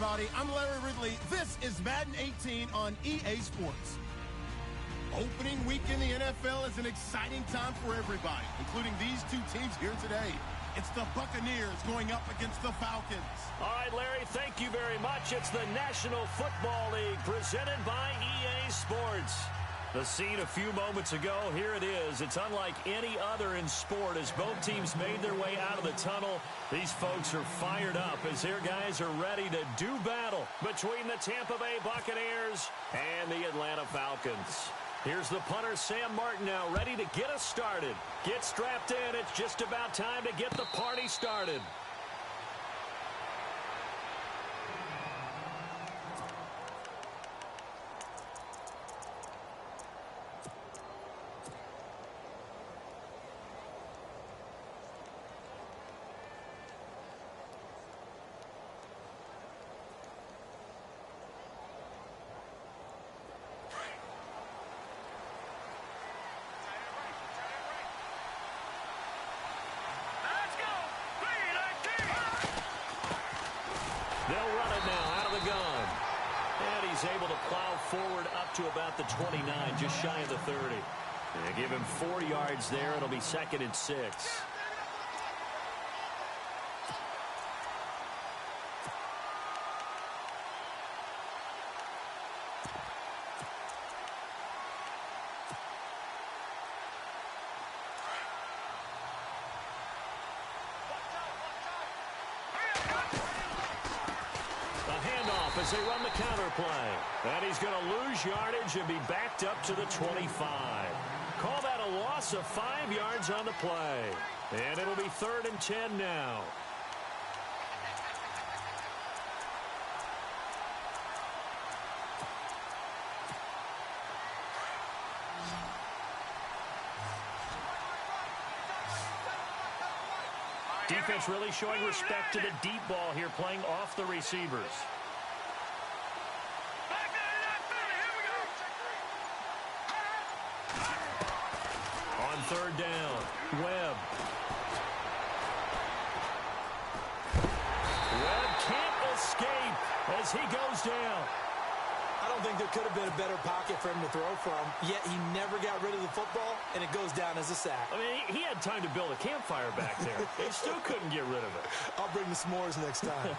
everybody. I'm Larry Ridley. This is Madden 18 on EA Sports. Opening week in the NFL is an exciting time for everybody, including these two teams here today. It's the Buccaneers going up against the Falcons. All right, Larry, thank you very much. It's the National Football League presented by EA Sports. The scene a few moments ago, here it is. It's unlike any other in sport as both teams made their way out of the tunnel. These folks are fired up as their guys are ready to do battle between the Tampa Bay Buccaneers and the Atlanta Falcons. Here's the punter, Sam Martin, now ready to get us started. Get strapped in. It's just about time to get the party started. They'll run it now out of the gun. And he's able to plow forward up to about the 29, just shy of the 30. They give him 4 yards there. It'll be 2nd and 6. As they run the counter play. And he's going to lose yardage and be backed up to the 25. Call that a loss of 5 yards on the play. And it'll be 3rd and 10 now. Defense really showing respect to the deep ball here, playing off the receivers. On 3rd down, Webb. Webb can't escape as he goes down. I don't think there could have been a better pocket for him to throw from, yet he never got rid of the football, and it goes down as a sack. I mean, he had time to build a campfire back there. He still couldn't get rid of it. I'll bring the s'mores next time.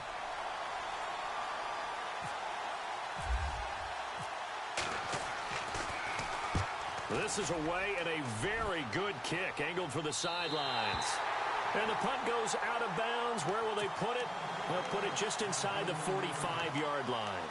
This is away and a very good kick, angled for the sidelines. And the punt goes out of bounds. Where will they put it? They'll put it just inside the 45-yard line.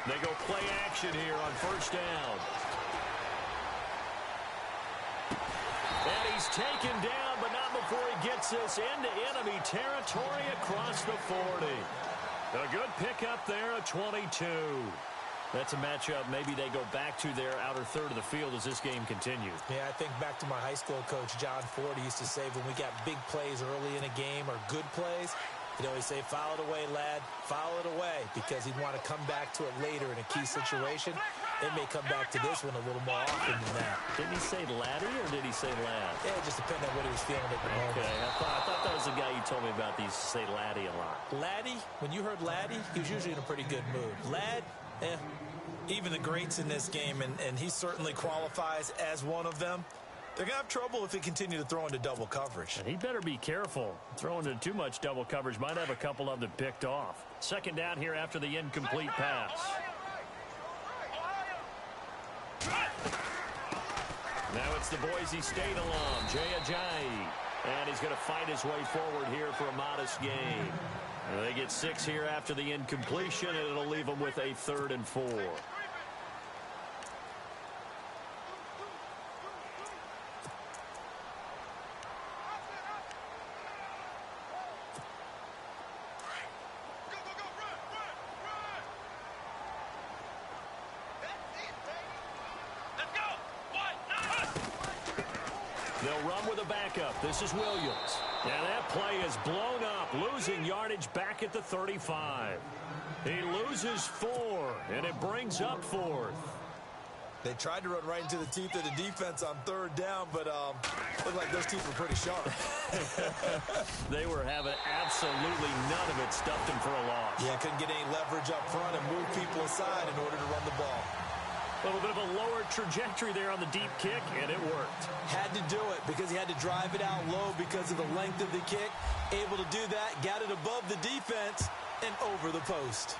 They go play action here on 1st down. And he's taken down, but not before he gets this into enemy territory across the 40. A good pickup there at 22. That's a matchup maybe they go back to their outer third of the field as this game continues. Yeah, I think back to my high school coach, John Ford. He used to say when we got big plays early in a game or good plays, he'd always say, foul it away, lad, foul it away, because he'd want to come back to it later in a key situation. It may come back to this one a little more often than that. Didn't he say laddie or did he say lad? Yeah, it just depended on what he was feeling at the moment. Okay, I thought that was the guy you told me about. These say laddie a lot. Laddie, when you heard laddie, he was usually in a pretty good mood. Lad, even the greats in this game, and he certainly qualifies as one of them, they're going to have trouble if they continue to throw into double coverage. And he better be careful. Throwing into too much double coverage might have a couple of them picked off. 2nd down here after the incomplete pass. Now it's the Boise State alum, Jay Ajayi. And he's going to fight his way forward here for a modest gain. And they get 6 here after the incompletion, and it'll leave them with a 3rd and 4. run with a backup. This is Williams. And that play is blown up, losing yardage back at the 35. He loses 4, and it brings up 4th. They tried to run right into the teeth of the defense on 3rd down, but looked like those teeth were pretty sharp. They were having absolutely none of it, stuffed him for a loss. Yeah, couldn't get any leverage up front and move people aside in order to run the ball. A little bit of a lower trajectory there on the deep kick, and it worked. Had to do it because he had to drive it out low because of the length of the kick. Able to do that, got it above the defense and over the post.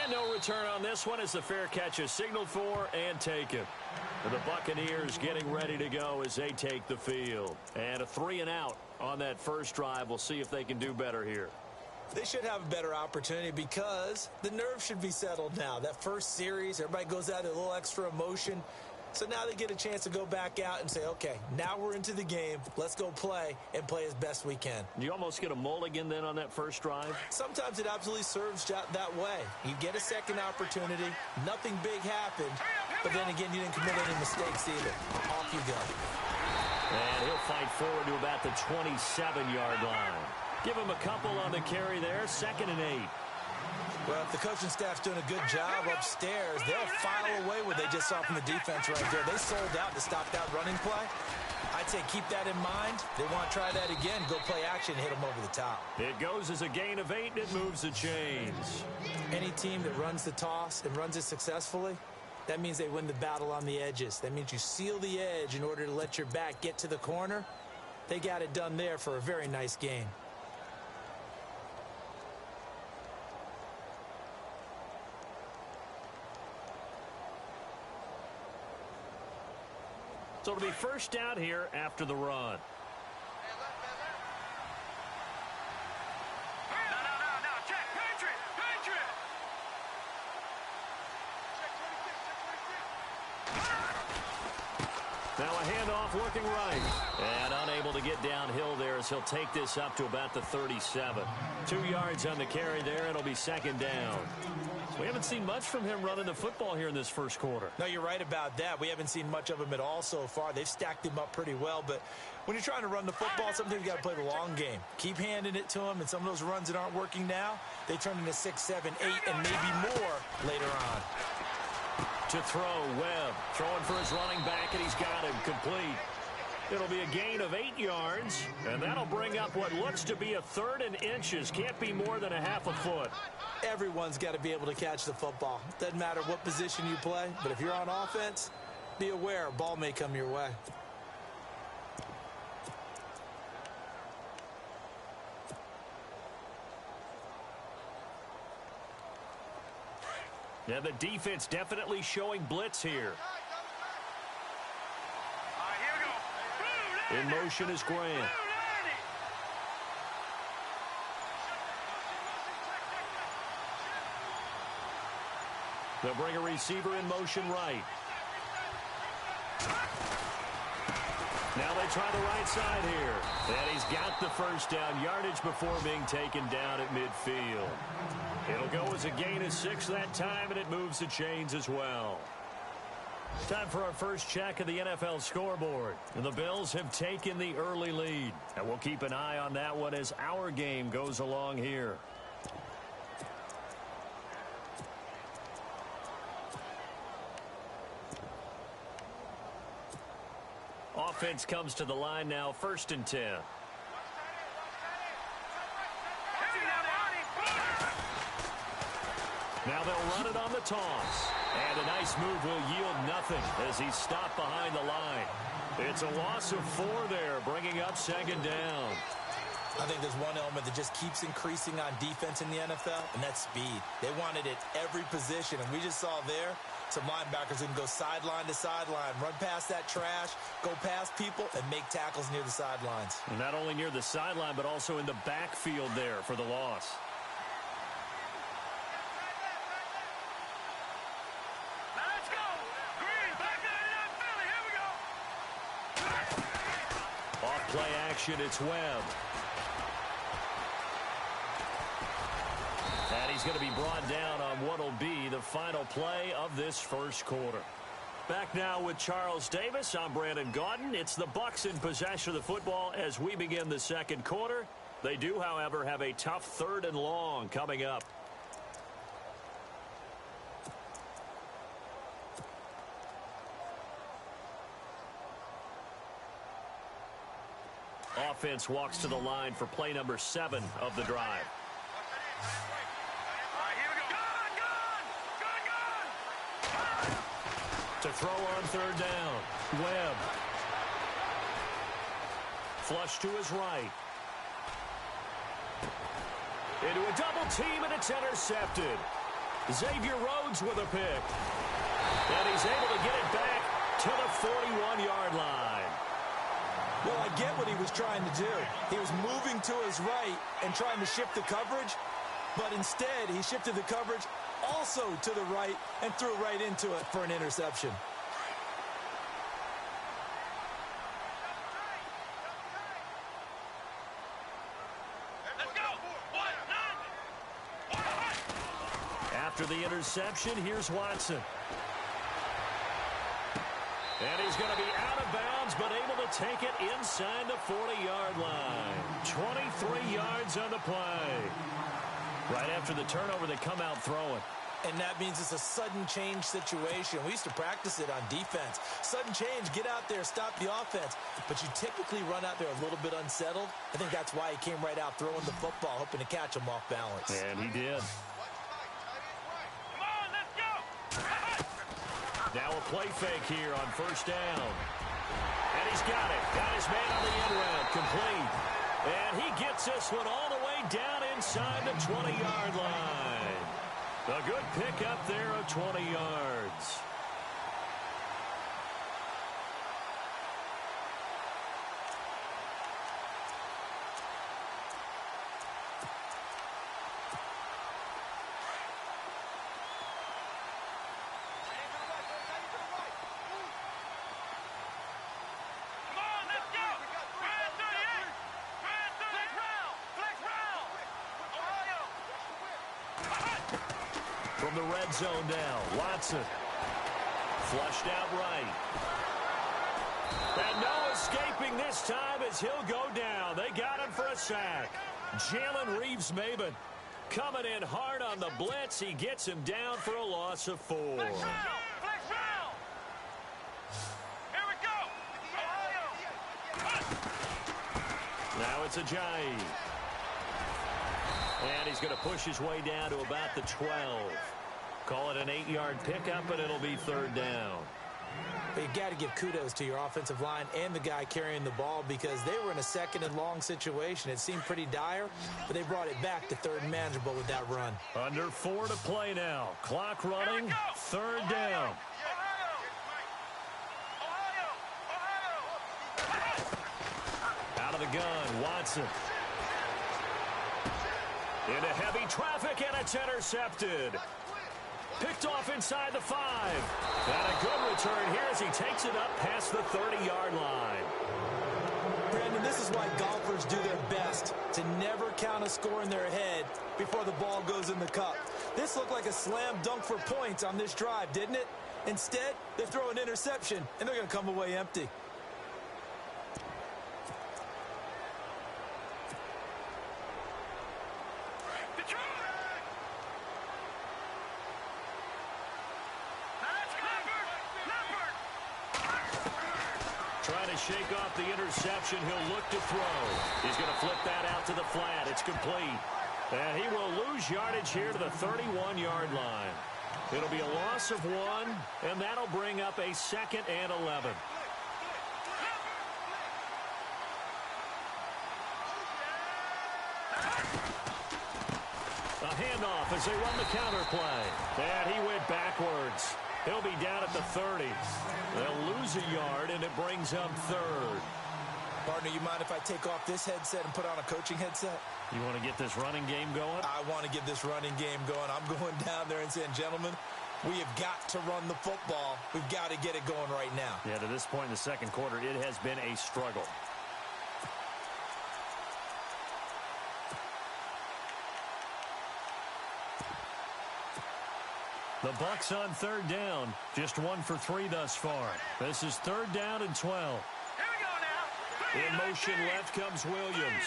And no return on this one as the fair catch is signaled for and taken. The Buccaneers getting ready to go as they take the field. And a 3-and-out on that first drive. We'll see if they can do better here. They should have a better opportunity because the nerves should be settled now. That first series, everybody goes out with a little extra emotion. So now they get a chance to go back out and say, okay, now we're into the game. Let's go play and play as best we can. You almost get a mulligan then on that first drive? Sometimes it absolutely serves that way. You get a second opportunity. Nothing big happened. But then again, you didn't commit any mistakes either. Off you go. And he'll fight forward to about the 27-yard line. Give him a couple on the carry there. 2nd and 8. Well, if the coaching staff's doing a good job upstairs, they'll file away what they just saw from the defense right there. They sold out to stop that running play. I'd say keep that in mind. They want to try that again. Go play action and hit them over the top. It goes as a gain of 8, and it moves the chains. Any team that runs the toss and runs it successfully, that means they win the battle on the edges. That means you seal the edge in order to let your back get to the corner. They got it done there for a very nice gain. So it'll be first down here after the run. Check, Patriot! Now a handoff working right. And unable to get downhill there as he'll take this up to about the 37. 2 yards on the carry there. It'll be 2nd down. We haven't seen much from him running the football here in this first quarter. No, you're right about that. We haven't seen much of him at all so far. They've stacked him up pretty well, but when you're trying to run the football, sometimes you got to play the long game. Keep handing it to him, and some of those runs that aren't working now, they turn into 6, 7, 8, and maybe more later on. To throw, Webb throwing for his running back, and he's got him complete. It'll be a gain of 8 yards, and that'll bring up what looks to be a 3rd and inches. Can't be more than a half a foot. Everyone's got to be able to catch the football. Doesn't matter what position you play, but if you're on offense, be aware a ball may come your way. Yeah, the defense definitely showing blitz here. In motion is Grant. They'll bring a receiver in motion right. Now they try the right side here. And he's got the first down yardage before being taken down at midfield. It'll go as a gain of 6 that time, and it moves the chains as well. Time for our first check of the NFL scoreboard. And the Bills have taken the early lead. And we'll keep an eye on that one as our game goes along here. Offense comes to the line now, 1st and 10. Now they'll run it on the toss. And a nice move will yield nothing as he's stopped behind the line. It's a loss of 4 there, bringing up 2nd down. I think there's one element that just keeps increasing on defense in the NFL, and that's speed. They want it at every position, and we just saw there some linebackers who can go sideline to sideline, run past that trash, go past people, and make tackles near the sidelines. And not only near the sideline, but also in the backfield there for the loss. Play action, it's Webb. And he's going to be brought down on what will be the final play of this first quarter. Back now with Charles Davis. I'm Brandon Gaudin. It's the Bucs in possession of the football as we begin the second quarter. They do, however, have a tough 3rd and long coming up. Offense walks to the line for play number 7 of the drive. To throw on 3rd down. Webb. Flush to his right. Into a double team, and it's intercepted. Xavier Rhodes with a pick. And he's able to get it back to the 41-yard line. Well, I get what he was trying to do. He was moving to his right and trying to shift the coverage, but instead he shifted the coverage also to the right and threw right into it for an interception. After the interception, here's Watson. And he's going to be out of bounds, but able to take it inside the 40-yard line. 23 yards on the play. Right after the turnover, they come out throwing. And that means it's a sudden change situation. We used to practice it on defense. Sudden change, get out there, stop the offense. But you typically run out there a little bit unsettled. I think that's why he came right out throwing the football, hoping to catch him off balance. And he did. Now a play fake here on 1st down. And he's got it. Got his man on the end route. Complete. And he gets this one all the way down inside the 20-yard line. A good pick up there of 20 yards. From the red zone now, Watson. Flushed out right. And no escaping this time as he'll go down. They got him for a sack. Jalen Reeves-Maybin coming in hard on the blitz. He gets him down for a loss of 4. Here we go. Now it's Gywu. And he's going to push his way down to about the 12. Call it an 8-yard pickup, and it'll be 3rd down. But you got to give kudos to your offensive line and the guy carrying the ball because they were in a 2nd and long situation. It seemed pretty dire, but they brought it back to 3rd and manageable with that run. Under 4 to play now. Clock running, 3rd down. Out of the gun, Watson. Into heavy traffic, and it's intercepted. Picked off inside the 5. And a good return here as he takes it up past the 30-yard line. Brandon, this is why golfers do their best to never count a score in their head before the ball goes in the cup. This looked like a slam dunk for points on this drive, didn't it? Instead, they throw an interception, and they're going to come away empty. Trying to shake off the interception. He'll look to throw. He's going to flip that out to the flat. It's complete. And he will lose yardage here to the 31-yard line. It'll be a loss of 1, and that'll bring up a 2nd and 11. A handoff as they run the counter play. And he went backwards. He'll be down at the 30. They'll lose a yard, and it brings up 3rd. Partner, you mind if I take off this headset and put on a coaching headset? You want to get this running game going? I want to get this running game going. I'm going down there and saying, gentlemen, we have got to run the football. We've got to get it going right now. Yeah, to this point in the second quarter, it has been a struggle. The Bucs on third down. Just 1 for 3 thus far. This is 3rd down and 12. Here we go now. In motion left comes Williams.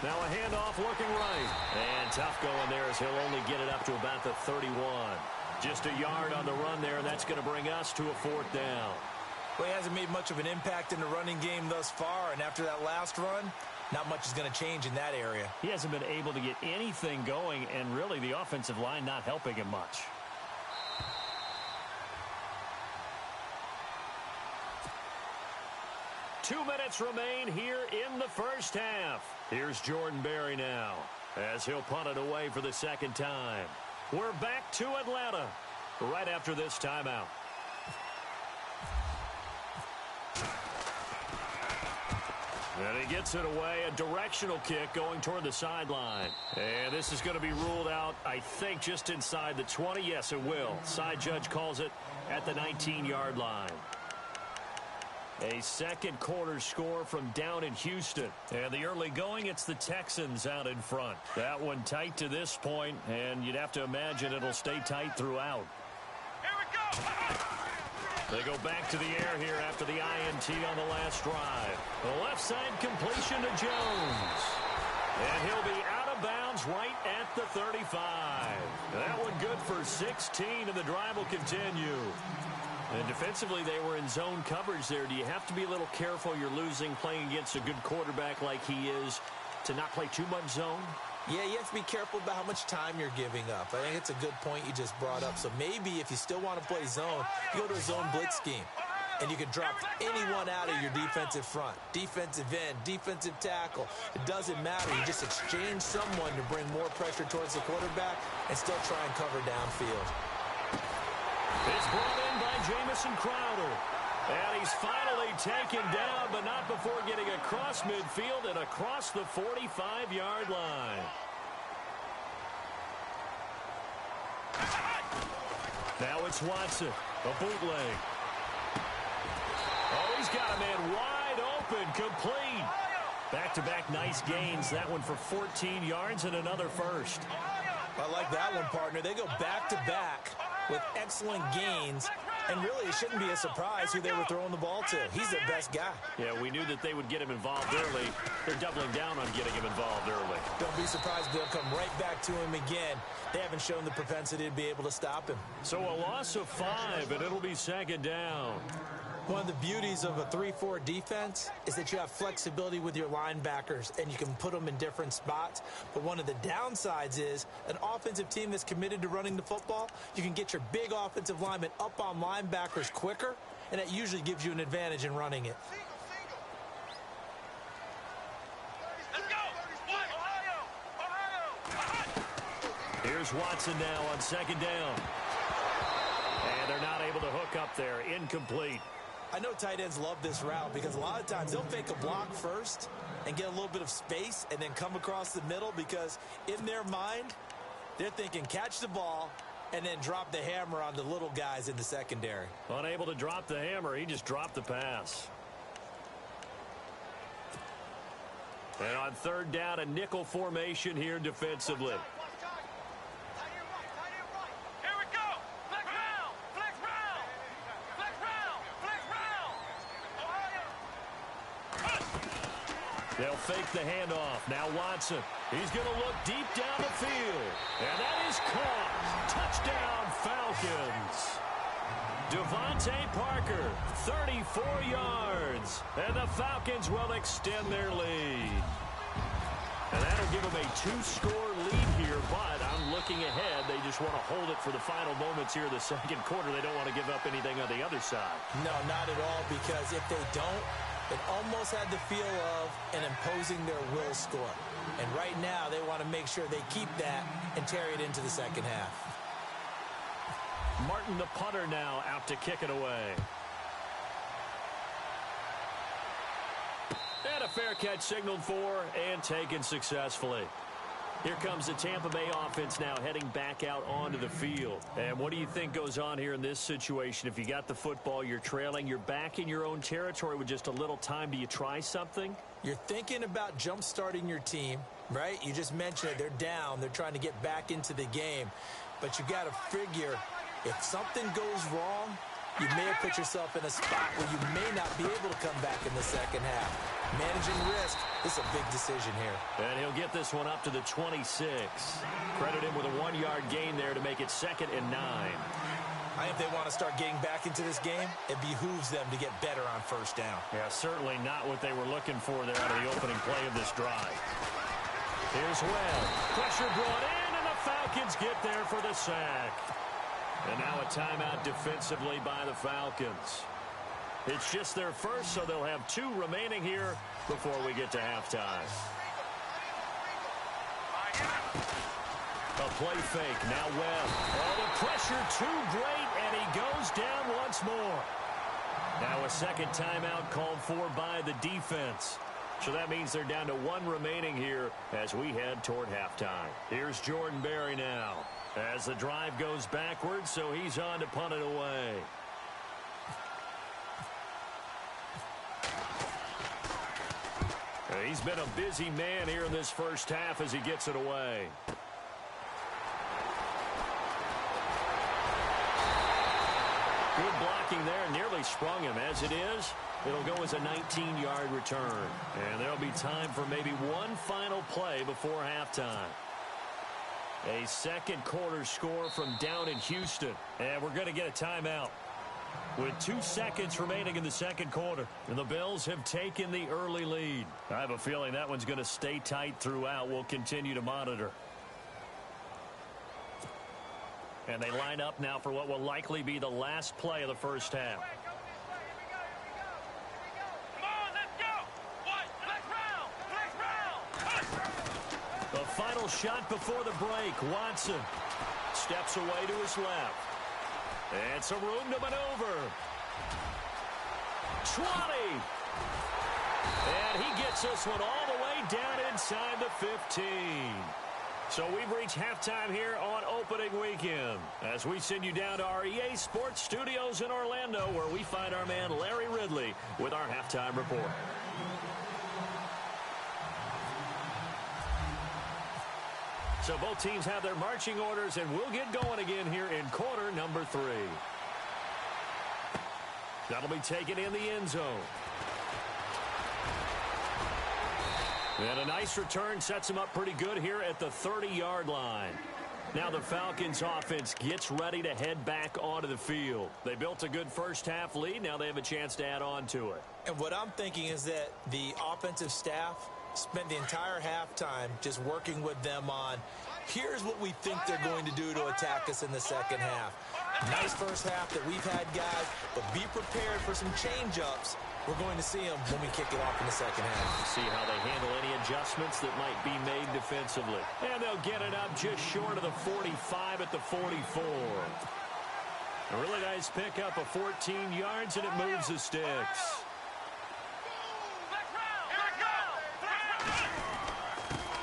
Now a handoff looking right. And tough going there as he'll only get it up to about the 31. Just a yard on the run there, and that's going to bring us to a 4th down. Well, he hasn't made much of an impact in the running game thus far, and after that last run, not much is going to change in that area. He hasn't been able to get anything going, and really the offensive line not helping him much. Two minutes remain here in the first half. Here's Jordan Berry now as he'll punt it away for the 2nd time. We're back to Atlanta right after this timeout. And he gets it away, a directional kick going toward the sideline. And this is going to be ruled out, I think, just inside the 20. Yes, it will. Side judge calls it at the 19-yard line. A second quarter score from down in Houston. And the early going, it's the Texans out in front. That one tight to this point, and you'd have to imagine it'll stay tight throughout. Here we go. They go back to the air here after the INT on the last drive. The left side completion to Jones. And he'll be out of bounds right at the 35. That one good for 16, and the drive will continue. And defensively, they were in zone coverage there. Do you have to be a little careful you're losing playing against a good quarterback like he is to not play too much zone? Yeah, you have to be careful about how much time you're giving up. I think it's a good point you just brought up. So maybe if you still want to play zone, you go to a zone blitz scheme. And you can drop anyone out of your defensive front. Defensive end, defensive tackle. It doesn't matter. You just exchange someone to bring more pressure towards the quarterback and still try and cover downfield. It's brought in by Jamison Crowder. And he's finally taken down, but not before getting across midfield and across the 45-yard line. Now it's Watson, a bootleg. Oh, he's got a man wide open, complete. Back-to-back nice gains. That one for 14 yards and another first. I like that one, partner. They go back-to-back with excellent gains. And really, it shouldn't be a surprise who they were throwing the ball to. He's their best guy. Yeah, we knew that they would get him involved early. They're doubling down on getting him involved early. Don't be surprised if they'll come right back to him again. They haven't shown the propensity to be able to stop him. So a loss of 5, and it'll be 2nd down. One of the beauties of a 3-4 defense is that you have flexibility with your linebackers, and you can put them in different spots. But one of the downsides is an offensive team that's committed to running the football, you can get your big offensive linemen up on linebackers quicker, and that usually gives you an advantage in running it. Let's go. Ohio. Here's Watson now on 2nd down. And they're not able to hook up there. Incomplete. I know tight ends love this route because a lot of times they'll fake a block first and get a little bit of space and then come across the middle because in their mind, they're thinking catch the ball and then drop the hammer on the little guys in the secondary. Unable to drop the hammer, he just dropped the pass. And on 3rd down, a nickel formation here defensively. They'll fake the handoff. Now Watson. He's going to look deep down the field. And that is caught. Touchdown, Falcons. Devontae Parker, 34 yards. And the Falcons will extend their lead. And that'll give them a 2-score lead here, but I'm looking ahead. They just want to hold it for the final moments here in the 2nd quarter. They don't want to give up anything on the other side. No, not at all, because if they don't, it almost had the feel of an imposing their will score. And right now, they want to make sure they keep that and carry it into the 2nd half. Martin, the punter, now out to kick it away. And a fair catch signaled for and taken successfully. Here comes the Tampa Bay offense now heading back out onto the field. And what do you think goes on here in this situation? If you got the football, you're trailing, you're back in your own territory with just a little time. Do you try something? You're thinking about jump-starting your team, right? You just mentioned it. They're down. They're trying to get back into the game. But you got to figure if something goes wrong, you may have put yourself in a spot where you may not be able to come back in the second half. Managing risk is a big decision here. And he'll get this one up to the 26. Credit him with a 1-yard gain there to make it 2nd and 9. I think if they want to start getting back into this game, it behooves them to get better on first down. Yeah, certainly not what they were looking for there out of the opening play of this drive. Here's Webb. Pressure brought in, and the Falcons get there for the sack. And now a timeout defensively by the Falcons. It's just their first, so they'll have 2 remaining here before we get to halftime. A play fake. Now Webb. Oh, the pressure too great, and he goes down once more. Now a second timeout called for by the defense. So that means they're down to 1 remaining here as we head toward halftime. Here's Jordan Berry now as the drive goes backwards, so he's on to punt it away. He's been a busy man here in this first half as he gets it away. Good blocking there, nearly sprung him. As it is, it'll go as a 19-yard return. And there'll be time for maybe one final play before halftime. A second quarter score from down in Houston. And we're going to get a timeout with 2 seconds remaining in the second quarter. And the Bills have taken the early lead. I have a feeling that one's going to stay tight throughout. We'll continue to monitor. And they line up now for what will likely be the last play of the first half. Come on, let's go. What? Next round. The final shot before the break. Watson steps away to his left. And some room to maneuver. 20. And he gets this one all the way down inside the 15. So we've reached halftime here on opening weekend as we send you down to our EA Sports Studios in Orlando, where we find our man Larry Ridley with our halftime report. So both teams have their marching orders, and we'll get going again here in quarter number 3. That'll be taken in the end zone. And a nice return sets them up pretty good here at the 30-yard line. Now the Falcons offense gets ready to head back onto the field. They built a good first half lead. Now they have a chance to add on to it. And what I'm thinking is that the offensive staff spent the entire halftime just working with them on, here's what we think they're going to do to attack us in the second half. Nice first half that we've had, guys, but be prepared for some change-ups. We're going to see them when we kick it off in the second half. See how they handle any adjustments that might be made defensively. And they'll get it up just short of the 45 at the 44. A really nice pickup of 14 yards, and it moves the sticks.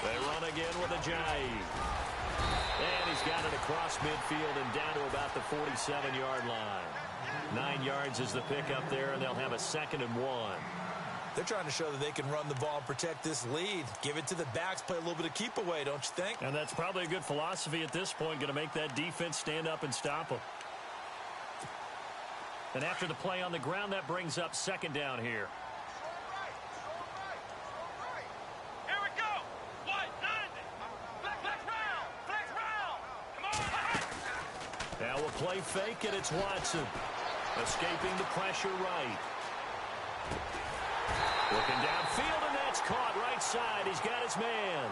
They run again with a Gywu. And he's got it across midfield and down to about the 47-yard line. 9 yards is the pickup there, and they'll have a 2nd and 1. They're trying to show that they can run the ball and protect this lead. Give it to the backs, play a little bit of keep away, don't you think? And that's probably a good philosophy at this point, going to make that defense stand up and stop them. And after the play on the ground, that brings up 2nd down here. Now we'll play fake, and it's Watson. Escaping the pressure right. Looking downfield, and that's caught right side. He's got his man.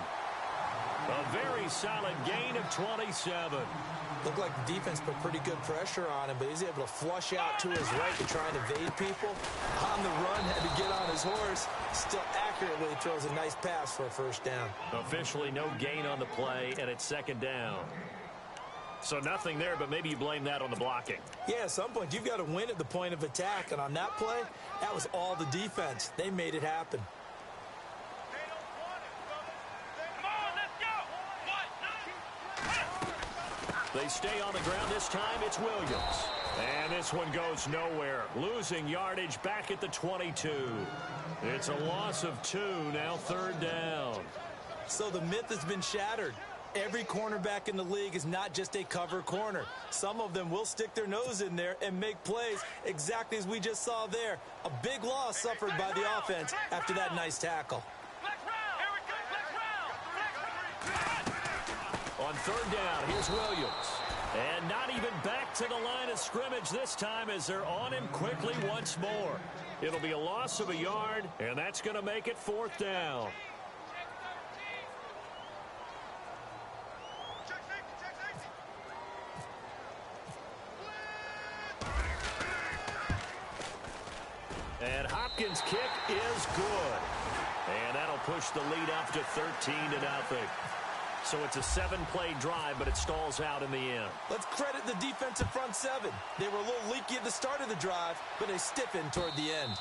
A very solid gain of 27. Looked like the defense put pretty good pressure on him, but he's able to flush out to his right to try and evade people. On the run, had to get on his horse. Still accurately throws a nice pass for a first down. Officially no gain on the play, and it's 2nd down. So nothing there, but maybe you blame that on the blocking. Yeah, at some point, you've got to win at the point of attack. And on that play, that was all the defense. They made it happen. Come on, let's go. They stay on the ground this time. It's Williams. And this one goes nowhere. Losing yardage back at the 22. It's a loss of 2, now 3rd down. So the myth has been shattered. Every cornerback in the league is not just a cover corner. Some of them will stick their nose in there and make plays exactly as we just saw there. A big loss suffered by the offense after that nice tackle. On 3rd down, here's Williams. And not even back to the line of scrimmage this time as they're on him quickly once more. It'll be a loss of a yard, and that's going to make it 4th down. And Hopkins' kick is good. And that'll push the lead up to 13-0. So it's a 7-play drive, but it stalls out in the end. Let's credit the defensive front 7. They were a little leaky at the start of the drive, but they stiffened toward the end.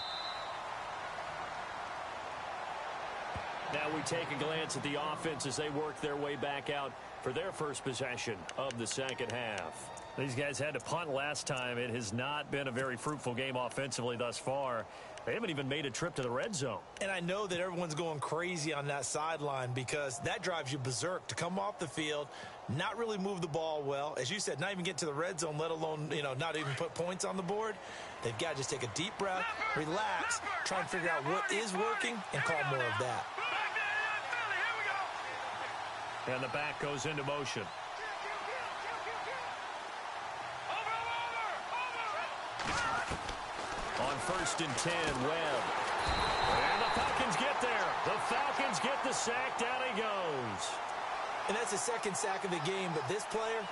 Now we take a glance at the offense as they work their way back out for their first possession of the second half. These guys had to punt last time. It has not been a very fruitful game offensively thus far. They haven't even made a trip to the red zone. And I know that everyone's going crazy on that sideline because that drives you berserk to come off the field, not really move the ball well. As you said, not even get to the red zone, let alone, not even put points on the board. They've got to just take a deep breath, relax, try and figure out what is working, and call more of that. And the back goes into motion. On 1st and 10, Webb. And the Falcons get there. The Falcons get the sack. Down he goes. And that's the 2nd sack of the game, but this player,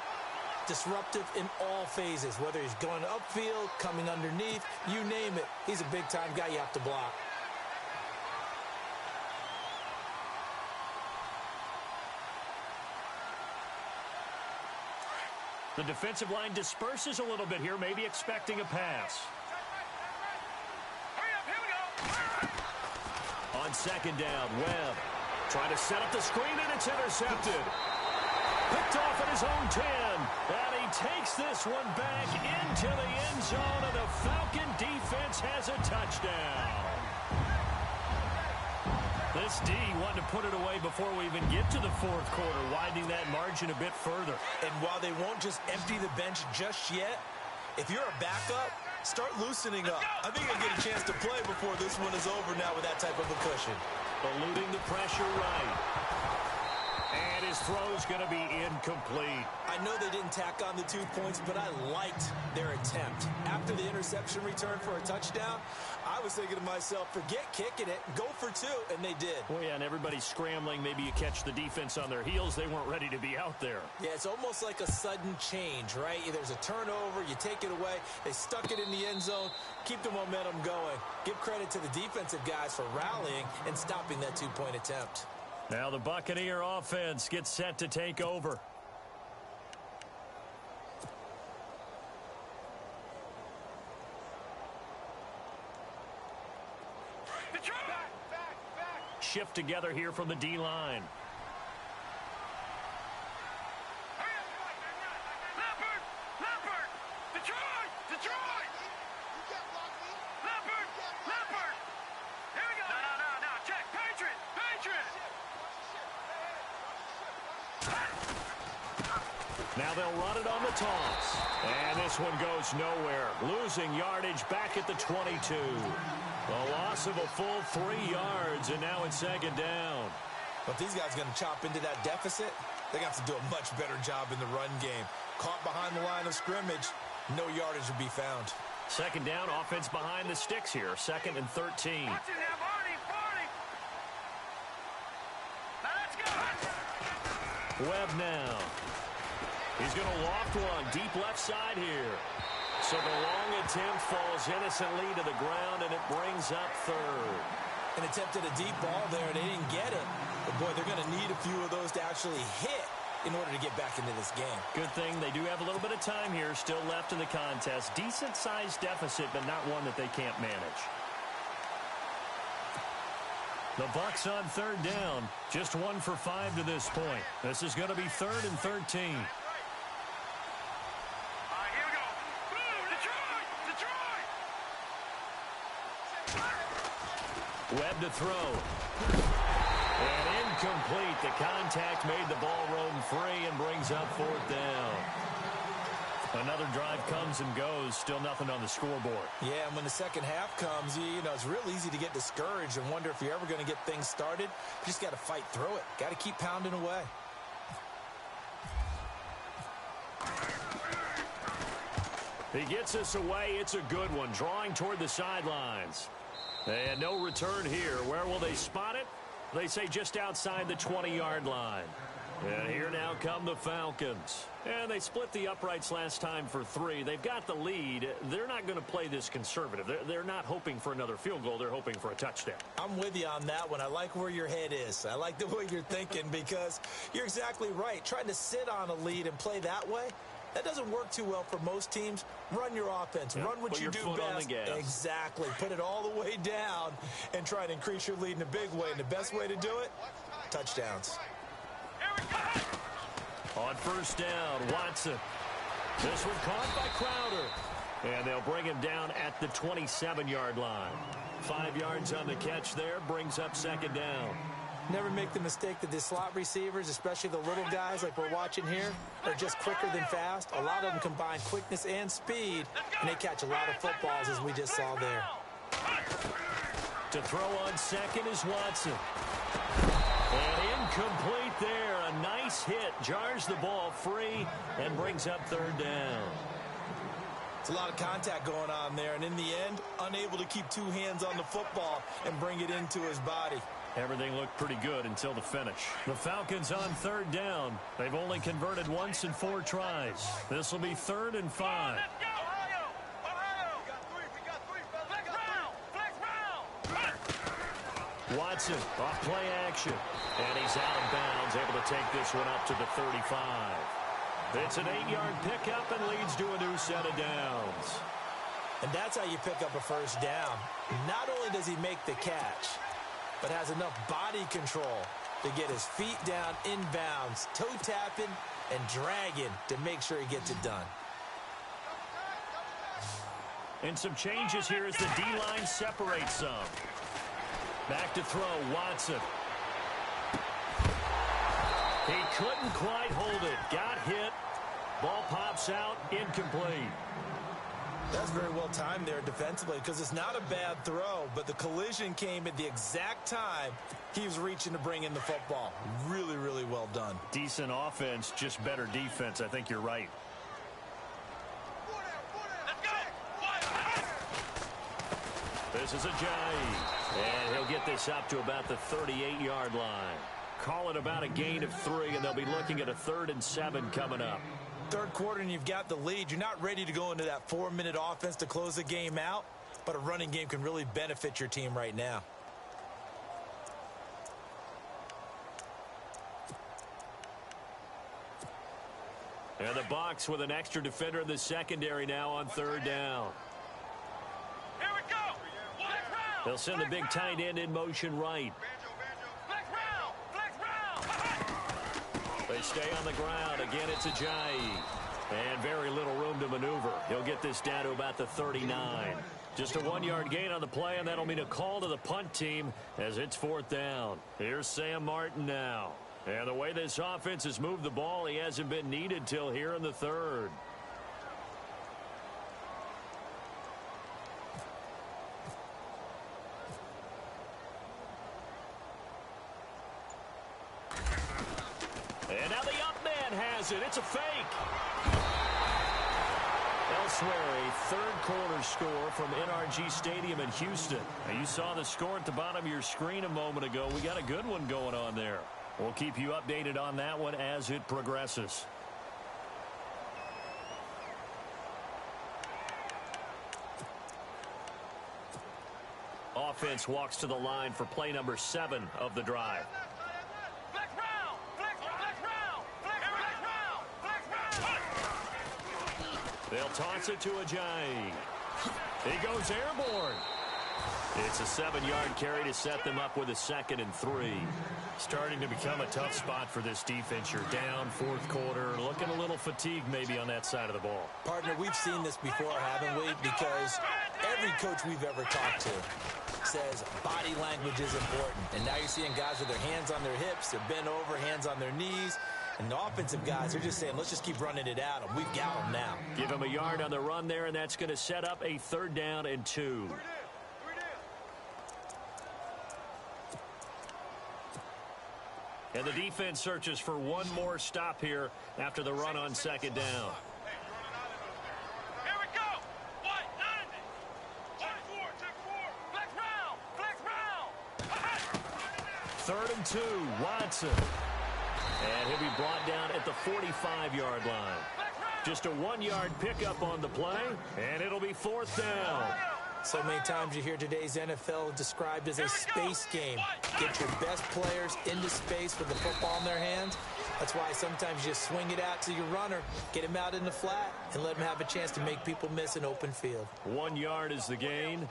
disruptive in all phases, whether he's going upfield, coming underneath, you name it. He's a big-time guy you have to block. The defensive line disperses a little bit here, maybe expecting a pass. On 2nd down, Webb trying to set up the screen, and it's intercepted. Picked off at his own 10. And he takes this one back into the end zone, and the Falcon defense has a touchdown. This D wanted to put it away before we even get to the 4th quarter, widening that margin a bit further. And while they won't just empty the bench just yet, if you're a backup, start loosening up. I think you'll get a chance to play before this one is over now with that type of a cushion. Eluding the pressure right. And his throw's going to be incomplete. I know they didn't tack on the 2 points, but I liked their attempt. After the interception return for a touchdown, I was thinking to myself, forget kicking it, go for 2, and they did. Well, yeah, and everybody's scrambling. Maybe you catch the defense on their heels. They weren't ready to be out there. Yeah, it's almost like a sudden change, right? There's a turnover, you take it away, they stuck it in the end zone, keep the momentum going. Give credit to the defensive guys for rallying and stopping that 2-point attempt. Now the Buccaneer offense gets set to take over. Shift together here from the D-line. Now they'll run it on the toss. And this one goes nowhere. Losing yardage back at the 22. A loss of a full 3 yards, and now it's 2nd down. But these guys are going to chop into that deficit. They got to do a much better job in the run game. Caught behind the line of scrimmage, no yardage to be found. 2nd down, offense behind the sticks here. 2nd and 13. Webb now. He's going to loft one deep left side here. So the long attempt falls innocently to the ground, and it brings up 3rd. An attempt at a deep ball there, and they didn't get it. But, boy, they're going to need a few of those to actually hit in order to get back into this game. Good thing they do have a little bit of time here still left in the contest. Decent-sized deficit, but not one that they can't manage. The Bucs on 3rd down. Just 1 for 5 to this point. This is going to be 3rd and 13. Webb to throw. And incomplete. The contact made the ball roam free and brings up 4th down. Another drive comes and goes. Still nothing on the scoreboard. Yeah, and when the second half comes, you know, it's real easy to get discouraged and wonder if you're ever going to get things started. You just got to fight through it. Got to keep pounding away. He gets us away. It's a good one. Drawing toward the sidelines. And no return here. Where will they spot it? They say just outside the 20-yard line. And here now come the Falcons. And they split the uprights last time for 3. They've got the lead. They're not going to play this conservative. They're not hoping for another field goal. They're hoping for a touchdown. I'm with you on that one. I like where your head is. I like the way you're thinking because you're exactly right. Trying to sit on a lead and play that way, that doesn't work too well for most teams. Run your offense. Run what you do best. Exactly. Put it all the way down and try to increase your lead in a big way. And the best way to do it, touchdowns. On first down, Watson. This one caught by Crowder. And they'll bring him down at the 27-yard line. 5 yards on the catch there, brings up 2nd down. Never make the mistake that the slot receivers, especially the little guys like we're watching here, are just quicker than fast. A lot of them combine quickness and speed, and they catch a lot of footballs, as we just saw there. To throw on second is Watson. And incomplete there. A nice hit. Jars the ball free and brings up 3rd down. It's a lot of contact going on there, and in the end, unable to keep 2 hands on the football and bring it into his body. Everything looked pretty good until the finish. The Falcons on 3rd down. They've only converted once in 4 tries. This will be 3rd and 5. Let's go, Ohio! Ohio! We got three, fellas. Flex round! Watson, off play action. And he's out of bounds, able to take this one up to the 35. It's an 8-yard pickup and leads to a new set of downs. And that's how you pick up a first down. Not only does he make the catch, but has enough body control to get his feet down inbounds, toe tapping and dragging to make sure he gets it done. And some changes here as the D-line separates some. Back to throw, Watson. He couldn't quite hold it. Got hit. Ball pops out, incomplete. That's very well timed there defensively because it's not a bad throw, but the collision came at the exact time he was reaching to bring in the football. Really, really well done. Decent offense, just better defense. I think you're right. let's go! This is a Gywu, and he'll get this up to about the 38-yard line. Call it about a gain of 3, and they'll be looking at a 3rd and 7 coming up. Third quarter and you've got the lead. You're not ready to go into that 4-minute offense to close the game out, but a running game can really benefit your team right now. And the Bucs with an extra defender in the secondary now on 3rd down. Here we go! Flex round! They'll send the big tight end in motion right. Flex round! Flex round! They stay on the ground. Again, it's a Gywu. And very little room to maneuver. He'll get this down to about the 39. Just a 1-yard gain on the play, and that'll mean a call to the punt team as it's 4th down. Here's Sam Martin now. And the way this offense has moved the ball, he hasn't been needed till here in the 3rd. And now the up man has it. It's a fake. Elsewhere, a third-quarter score from NRG Stadium in Houston. Now, you saw the score at the bottom of your screen a moment ago. We got a good one going on there. We'll keep you updated on that one as it progresses. Offense walks to the line for play number 7 of the drive. Flex round! Flex round! Flex round! They'll toss it to Ajayi. He goes airborne. It's a 7-yard carry to set them up with a 2nd and 3. Starting to become a tough spot for this defense. You're down 4th quarter, looking a little fatigued maybe on that side of the ball. Partner, we've seen this before, haven't we? Because every coach we've ever talked to says body language is important. And now you're seeing guys with their hands on their hips, they're bent over, hands on their knees. And the offensive guys are just saying, let's just keep running it at them. We've got them now. Give them a yard on the run there, and that's going to set up a 3rd down and 2. And the defense searches for one more stop here after the run on 2nd down. Here we go. White, 90. Check 4. Flex round. 3rd and 2, Watson. And he'll be brought down at the 45-yard line. Just a 1-yard pickup on the play, and it'll be 4th down. So many times you hear today's NFL described as a space game. Get your best players into space with the football in their hands. That's why sometimes you just swing it out to your runner, get him out in the flat, and let him have a chance to make people miss an open field. 1 yard is the gain,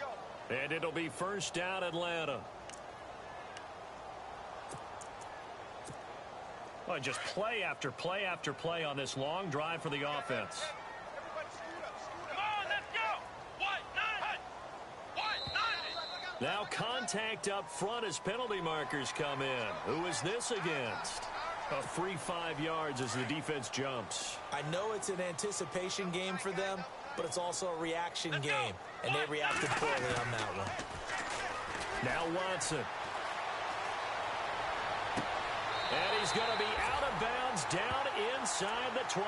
and it'll be 1st down Atlanta. Well, just play after play after play on this long drive for the offense. Come on, let's go. White, 90. Now contact up front as penalty markers come in. Who is this against? A free 5 yards as the defense jumps. I know it's an anticipation game for them, but it's also a reaction game, and they reacted poorly on that one. Now Watson. And he's going to be out of bounds down inside the 20.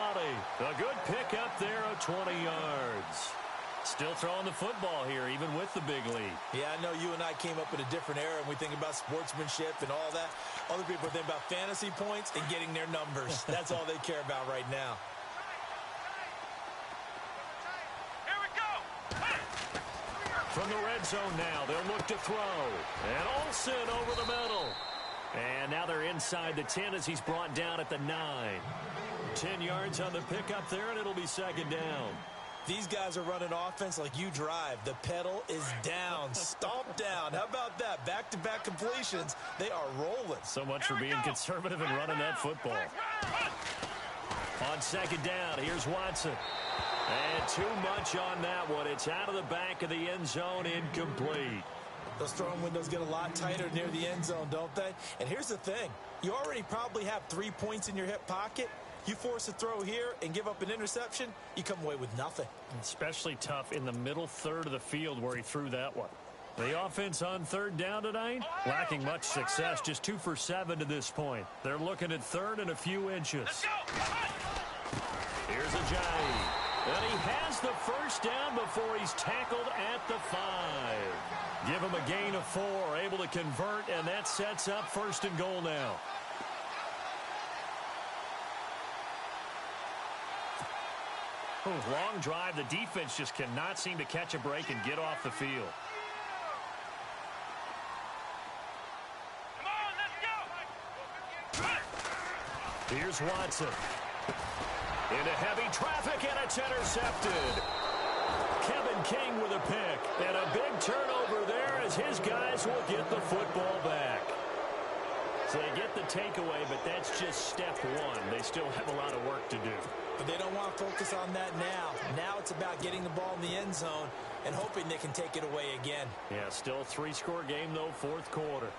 A good pickup there of 20 yards. Still throwing the football here, even with the big lead. Yeah, I know you and I came up in a different era, and we think about sportsmanship and all that. Other people think about fantasy points and getting their numbers. That's all they care about right now. Here we go. From the red zone now, they'll look to throw. And Olsen over the middle. And now they're inside the 10 as he's brought down at the 9. 10 yards on the pickup there, and it'll be 2nd down. These guys are running offense like you drive. The pedal is down. Stomp down. How about that? Back-to-back completions. They are rolling. So much for being conservative and running that football. On 2nd down, here's Watson. And too much on that one. It's out of the back of the end zone, incomplete. Those throwing windows get a lot tighter near the end zone, don't they? And here's the thing. You already probably have 3 points in your hip pocket. You force a throw here and give up an interception, you come away with nothing. Especially tough in the middle third of the field where he threw that one. The offense on 3rd down tonight, lacking much success, just 2 for 7 to this point. They're looking at 3rd and a few inches. Here's Gywu. And he has the 1st down before he's tackled at the 5. Give him a gain of 4, able to convert, and that sets up 1st and goal now. Long drive. The defense just cannot seem to catch a break and get off the field. Come on, let's go. Here's Watson. Into heavy traffic, and it's intercepted. Kevin King with a pick. And a big turnover there as his guys will get the football back. So they get the takeaway, but that's just step 1. They still have a lot of work to do. But they don't want to focus on that now. Now it's about getting the ball in the end zone and hoping they can take it away again. Yeah, still a 3-score game, though, 4th quarter.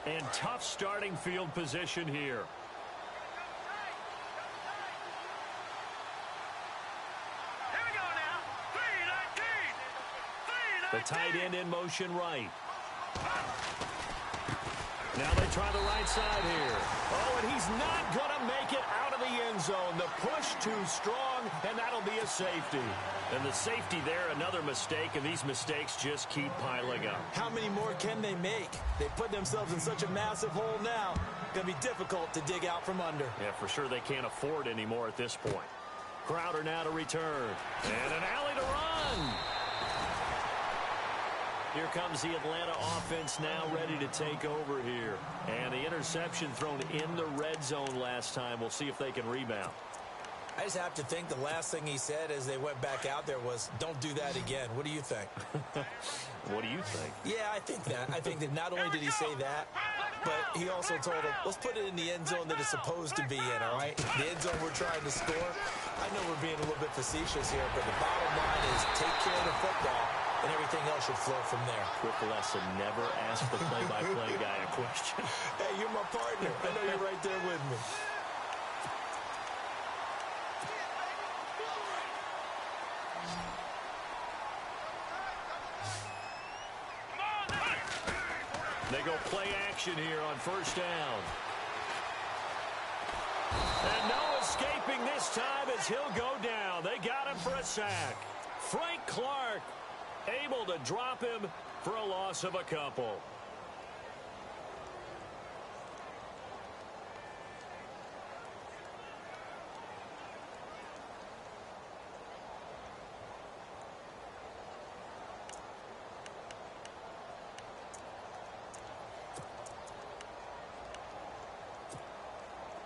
And tough starting field position here. Here we go now. 3-19. The tight end in motion right. Now they try the right side here. Oh, and he's not going to make it out of the end zone. The push too strong, and that'll be a safety. And the safety there, another mistake, and these mistakes just keep piling up. How many more can they make? They put themselves in such a massive hole now. Going to be difficult to dig out from under. Yeah, for sure they can't afford any more at this point. Crowder now to return. And an alley to run. Here comes the Atlanta offense now ready to take over here. And the interception thrown in the red zone last time. We'll see if they can rebound. I just have to think the last thing he said as they went back out there was, don't do that again. What do you think? What do you think? Yeah, I think that. I think that not only did he say that, but he also told him, let's put it in the end zone that it's supposed to be in, all right? The end zone we're trying to score. I know we're being a little bit facetious here, but the bottom line is take care of the football, and everything else should flow from there. Quick lesson, never ask the play-by-play guy a question. Hey, you're my partner. I know you're right there with me. They go play action here on first down. And no escaping this time as he'll go down. They got him for a sack. Frank Clark able to drop him for a loss of a couple.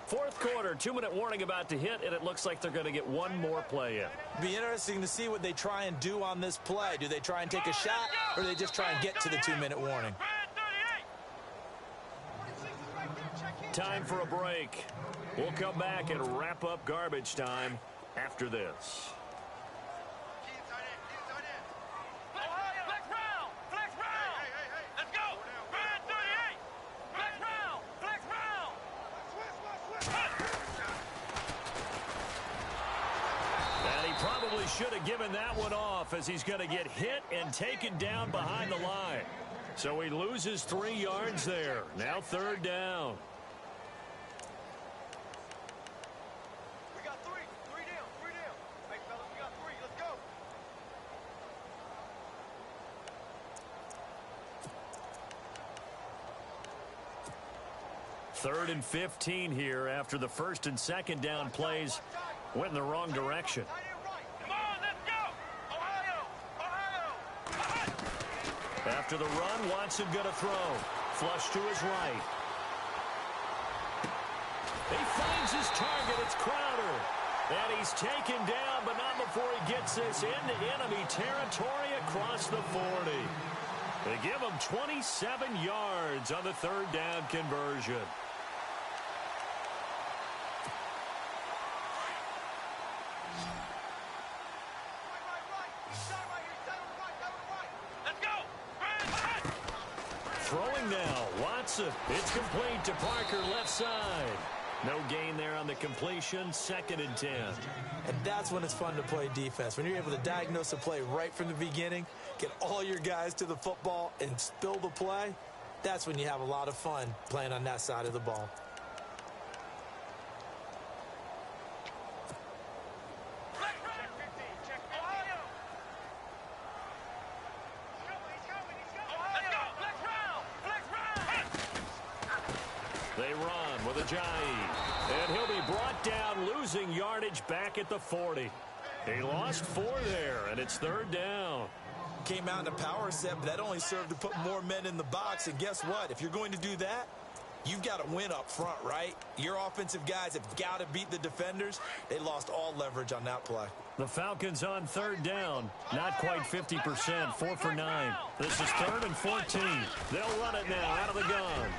Fourth quarter, 2-minute warning about to hit, and it looks like they're going to get one more play in. Be interesting to see what they try and do on this play. Do they try and take a shot, or do they just try and get to the 2-minute warning? Time for a break. We'll come back and wrap up garbage time after this. Should have given that one off as he's going to get hit and taken down behind the line. So he loses 3 yards there. Now third down. We got three. Three down. Hey, fellas, we got 3. Let's go. 3rd and 15 here after the first and second down plays went in the wrong direction. After the run, Watson going to throw. Flush to his right. He finds his target. It's Crowder. And he's taken down, but not before he gets this into enemy territory across the 40. They give him 27 yards on the third down conversion. Throwing now, Watson. It's complete to Parker, left side. No gain there on the completion, 2nd and 10. And that's when it's fun to play defense. When you're able to diagnose a play right from the beginning, get all your guys to the football, and spill the play, that's when you have a lot of fun playing on that side of the ball. They run with Gywu. And he'll be brought down, losing yardage back at the 40. He lost 4 there, and it's third down. Came out in a power set, but that only served to put more men in the box. And guess what? If you're going to do that, you've got to win up front, right? Your offensive guys have got to beat the defenders. They lost all leverage on that play. The Falcons on third down. Not quite 50%, 4 for 9. This is 3rd and 14. They'll run it now out of the gun.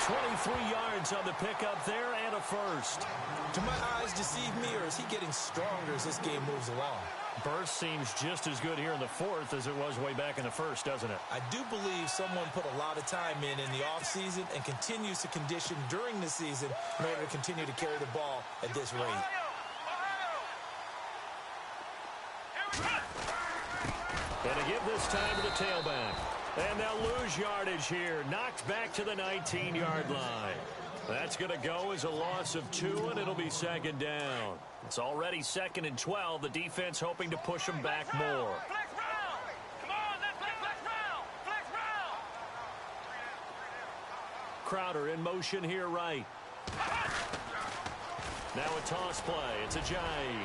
23 yards on the pickup there and a first. Do my eyes deceive me, or is he getting stronger as this game moves along? Burst seems just as good here in the 4th as it was way back in the 1st, doesn't it? I do believe someone put a lot of time in the offseason and continues to condition during the season in order to continue to carry the ball at this rate. And to give this time to the tailback. And they'll lose yardage here. Knocked back to the 19-yard line. That's going to go as a loss of 2, and it'll be 2nd down. It's already 2nd and 12. The defense hoping to push them back more. Crowder in motion here right. Now a toss play. It's a Gywu.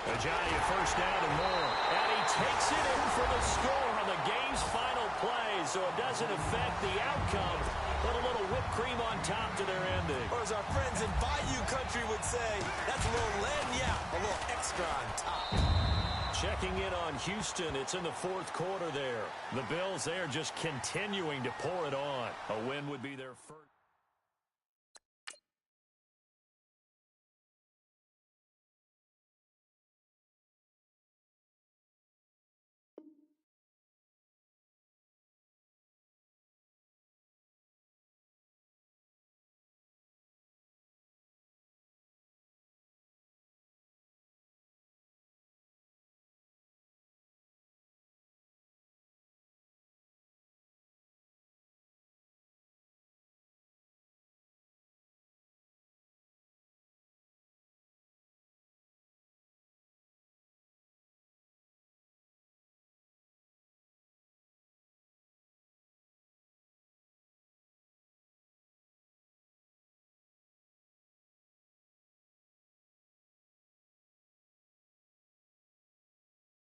Ajani, first down and more. And he takes it in for the score on the game's final play, so it doesn't affect the outcome, but a little whipped cream on top to their ending. Or as our friends in Bayou Country would say, that's a little lagniappe, a little extra on top. Checking in on Houston, it's in the fourth quarter there. The Bills there just continuing to pour it on. A win would be their first.